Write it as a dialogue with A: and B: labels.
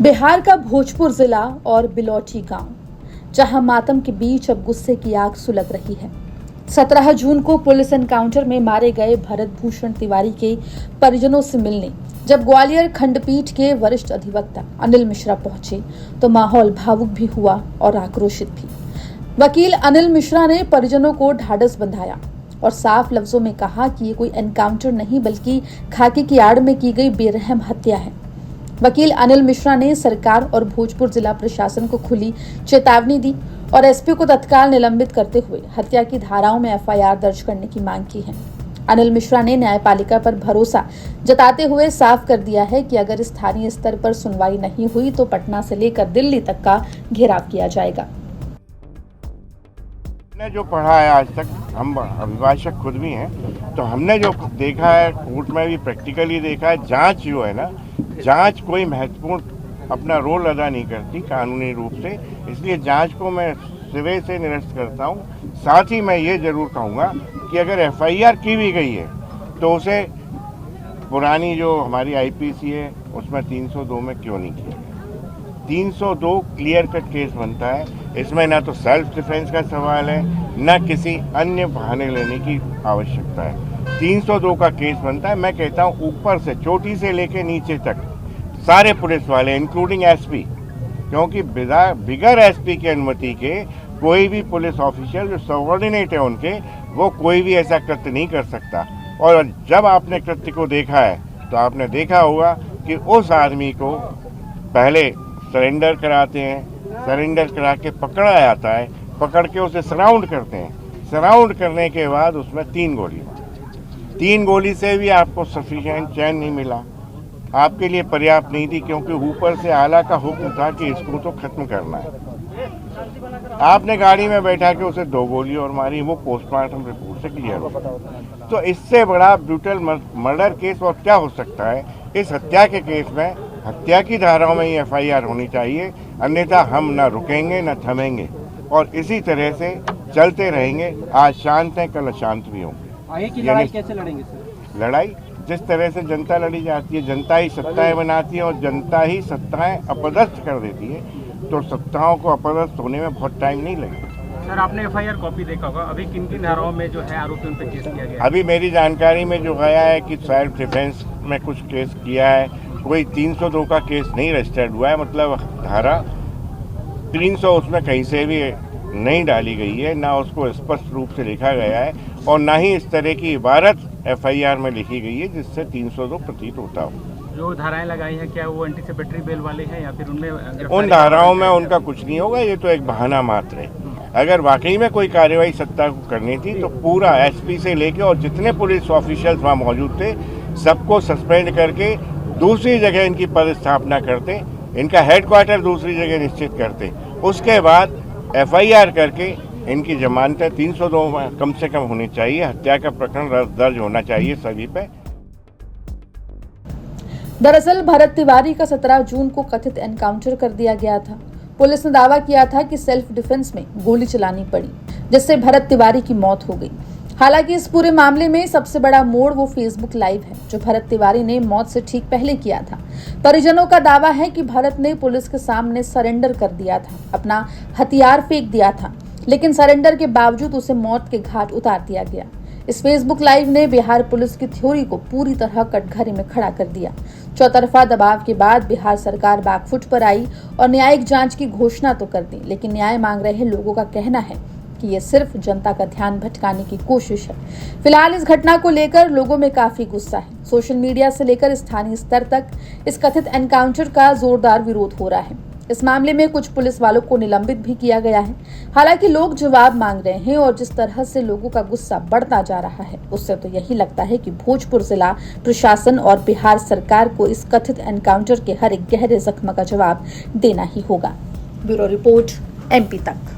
A: बिहार का भोजपुर जिला और बिलौटी गांव, जहां मातम के बीच अब गुस्से की आग सुलग रही है। 17 जून को पुलिस एनकाउंटर में मारे गए भरत भूषण तिवारी के परिजनों से मिलने जब ग्वालियर खंडपीठ के वरिष्ठ अधिवक्ता अनिल मिश्रा पहुंचे तो माहौल भावुक भी हुआ और आक्रोशित भी। वकील अनिल मिश्रा ने परिजनों को ढाढ़स बंधाया और साफ लफ्जों में कहा कि ये कोई एनकाउंटर नहीं बल्कि खाकी की आड़ में की गई बेरहम हत्या है। वकील अनिल मिश्रा ने सरकार और भोजपुर जिला प्रशासन को खुली चेतावनी दी और एसपी को तत्काल निलंबित करते हुए हत्या की धाराओं में एफआईआर दर्ज करने की मांग की है। अनिल मिश्रा ने न्यायपालिका पर भरोसा जताते हुए साफ कर दिया है कि अगर स्थानीय स्तर पर सुनवाई नहीं हुई तो पटना से लेकर दिल्ली तक का घेराव किया जाएगा।
B: हमने जो पढ़ा है आज तक, हम अभिभाषक खुद भी हैं, तो हमने जो देखा है कोर्ट में भी प्रैक्टिकली देखा है, जांच जो है ना, जांच कोई महत्वपूर्ण अपना रोल अदा नहीं करती कानूनी रूप से, इसलिए जांच को मैं सिरे से निरस्त करता हूं। साथ ही मैं ये जरूर कहूँगा कि अगर एफआईआर की भी गई है तो उसे पुरानी जो हमारी आईपीसी है उसमें 302 में क्यों नहीं किया। 302 क्लियर कट केस बनता है, इसमें ना तो सेल्फ डिफेंस का सवाल है ना किसी अन्य बहाने लेने की आवश्यकता है। 302 का केस बनता है। मैं कहता हूँ ऊपर से चोटी से लेके नीचे तक सारे पुलिस वाले इंक्लूडिंग एसपी, क्योंकि बिगर एसपी की अनुमति के कोई भी पुलिस ऑफिशियल जो सबऑर्डिनेट है उनके, वो कोई भी ऐसा कृत्य नहीं कर सकता। और जब आपने कृत्य को देखा है तो आपने देखा होगा कि उस आदमी को पहले सरेंडर कराते हैं, सरेंडर करा के पकड़ा जाता है, पकड़ के उसे सराउंड करते हैं, सराउंड करने के बाद उसमें 3 गोली से भी आपको सफिशिएंट चैन नहीं मिला, आपके लिए पर्याप्त नहीं थी, क्योंकि ऊपर से आला का हुक्म था कि इसको तो खत्म करना है। आपने गाड़ी में बैठा के उसे 2 गोली और मारी, वो पोस्टमार्टम रिपोर्ट से क्लियर हो। तो इससे बड़ा ब्रूटल मर्डर केस और क्या हो सकता है। इस हत्या के केस में हत्या की धाराओं में ही एफआईआर होनी चाहिए, अन्यथा हम न रुकेंगे न थमेंगे और इसी तरह से चलते रहेंगे। आज शांत हैं, कल अशांत भी होंगे।
C: आगे की लड़ाई कैसे लड़ेंगे सर?
B: लड़ाई जिस तरह से जनता लड़ी जाती है, जनता ही सत्ताएं बनाती है और जनता ही सत्ताएं अपदस्थ कर देती है, तो सत्ताओं को अपदस्थ होने में बहुत टाइम नहीं लगेगा।
C: सर, आपने एफआईआर कॉपी देखा होगा, अभी किन किन धाराओं में जो है आरोपी उन पर केस किया गया?
B: अभी मेरी जानकारी में जो गया है कि सेल्फ डिफेंस में कुछ केस किया है, कोई 302 का केस नहीं रजिस्टर्ड हुआ है, मतलब धारा 300 उसमें कहीं से भी नहीं डाली गई है, ना उसको स्पष्ट रूप से लिखा गया है और ना ही इस तरह की इबारत एफआईआर में लिखी गई है जिससे 302 प्रतीत होता हो।
C: जो धाराएं लगाई हैं क्या वो एंटीसिपेटरी बेल वाले हैं या फिर उनमें
B: उन धाराओं में उनका कुछ नहीं होगा, ये तो एक बहाना मात्र है। अगर वाकई में कोई कार्रवाई सत्ता को करनी थी तो पूरा एसपी से लेके और जितने पुलिस ऑफिशियल्स वहाँ मौजूद थे सबको सस्पेंड करके दूसरी जगह इनकी पदस्थापना करते, इनका हेडक्वार्टर दूसरी जगह निश्चित करते, उसके बाद एफआईआर करके इनकी जमानतें 302 में कम से कम होनी चाहिए। हत्या का प्रकरण दर्ज होना चाहिए सभी पे।
A: दरअसल भरत तिवारी का 17 जून को कथित एनकाउंटर कर दिया गया था। पुलिस ने दावा किया था कि सेल्फ डिफेंस में गोली चलानी पड़ी, जिससे भरत तिवारी की मौत हो गई। हालांकि इस पूरे मामले में सबसे बड़ा मोड़ वो फेसबुक लाइव है जो भरत तिवारी ने मौत से ठीक पहले किया था। परिजनों का दावा है कि भरत ने पुलिस के सामने सरेंडर कर दिया था, अपना हथियार फेंक दिया था, लेकिन सरेंडर के बावजूद उसे मौत के घाट उतार दिया गया। इस फेसबुक लाइव ने बिहार पुलिस की थ्योरी को पूरी तरह कटघरे में खड़ा कर दिया। चौतरफा दबाव के बाद बिहार सरकार बैकफुट पर आई और न्यायिक जांच की घोषणा तो कर दी, लेकिन न्याय मांग रहे लोगों का कहना है कि ये सिर्फ जनता का ध्यान भटकाने की कोशिश है। फिलहाल इस घटना को लेकर लोगों में काफी गुस्सा है। सोशल मीडिया से लेकर स्थानीय स्तर तक इस कथित एनकाउंटर का जोरदार विरोध हो रहा है। इस मामले में कुछ पुलिस वालों को निलंबित भी किया गया है। हालांकि लोग जवाब मांग रहे हैं और जिस तरह से लोगों का गुस्सा बढ़ता जा रहा है उससे तो यही लगता है कि भोजपुर जिला प्रशासन और बिहार सरकार को इस कथित एनकाउंटर के हर एक गहरे जख्म का जवाब देना ही होगा। ब्यूरो रिपोर्ट, MP तक।